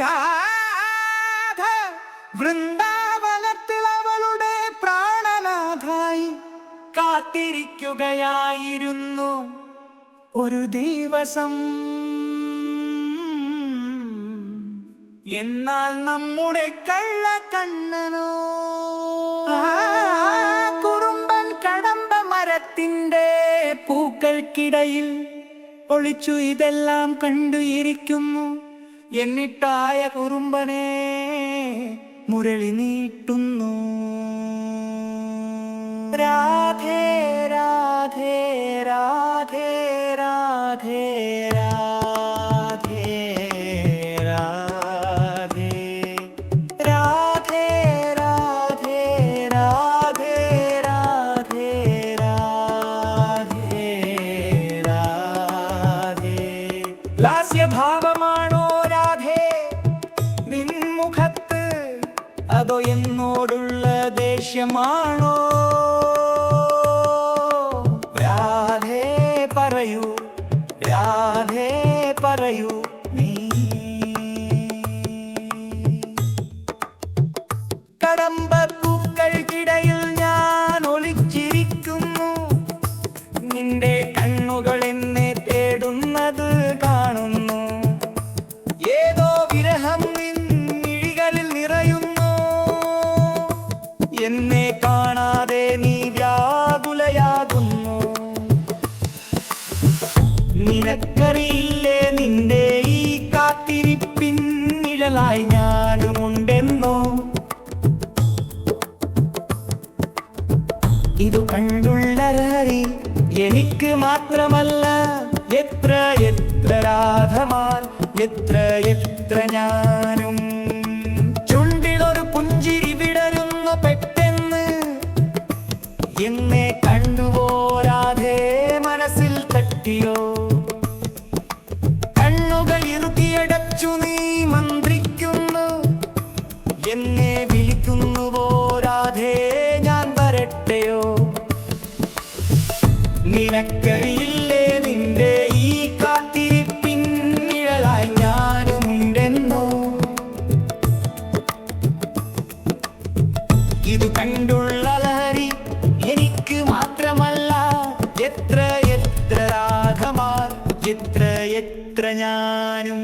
രാധ വൃന്ദാവനത്തിൽ അവളുടെ പ്രാണനാഥായി കാത്തിരിക്കുകയായിരുന്നു ഒരു ദിവസം. എന്നാൽ നമ്മുടെ കള്ളക്കണ്ണനോ കുറുമ്പൻ കടമ്പ മരത്തിന്റെ പൂക്കൾക്കിടയിൽ ഒളിച്ചു ഇതെല്ലാം കണ്ടു ഇരിക്കുന്നു. എന്നിട്ടായ കുറുമ്പനെ മുരളി നീട്ടുന്നു. രാധേ രാധേ രാധേ രാധേ രാധേ രാധേ രാധേ രാധേ രാധേ രാധേ രാധേ രാധേ. ലാസ്യഭാവമാണോ രാധേ നിൻമുഖത്ത്, അതോ എന്നോടുള്ള ദേഷ്യമാണോ? രാധേ പറയൂ, രാധേ പറയൂ നീ. കടമ്പ പൂക്കൾക്കിടയിൽ ഞാൻ ഒളിച്ചിരിക്കുന്നു. നിന്റെ കണ്ണുകൾ എന്നെ തേടുന്നത് കാണുന്നു. ഏതോ വിരഹം നിൻമിഴികളിൽ നിറയുന്നു. എന്നെ കാണാതെ നീ വ്യാകുലയാകുന്നു. നിനക്കറിയില്ലേ നിന്റെ ഈ കാത്തിരിപ്പിൻ നിഴലായി ഞാനുമുണ്ടെന്നോ? ഇതു കണ്ടുള്ള ലഹരി എനിക്ക് മാത്രമല്ല, എത്ര എത്ര രാധമാർ, എത്ര എത്ര ഞാനും. ചുണ്ടിലൊരു പുഞ്ചിരി വിടരുന്നു പെട്ടെന്ന്. എന്നെ കണ്ടുവോ രാധേ, മനസ്സിൽ തട്ടിയോ? കണ്ണുകൾ ഇറുക്കിയടച്ചു നീ മന്ത്രിക്കുന്നു. എന്നെ വിളിക്കുന്നുവോ രാധേ, ഞാൻ വരട്ടെയോ? നിനക്കറിയില്ലേ നിന്റെ ഈ കാത്തിരിപ്പിൻ നിഴലായി ഞാനുമുണ്ടെന്നോ? ഇത് കണ്ടുള്ള ലഹരി എനിക്ക് മാത്രമല്ല, എത്ര എത്ര രാധമാർ, എത്ര എത്ര ഞാനും.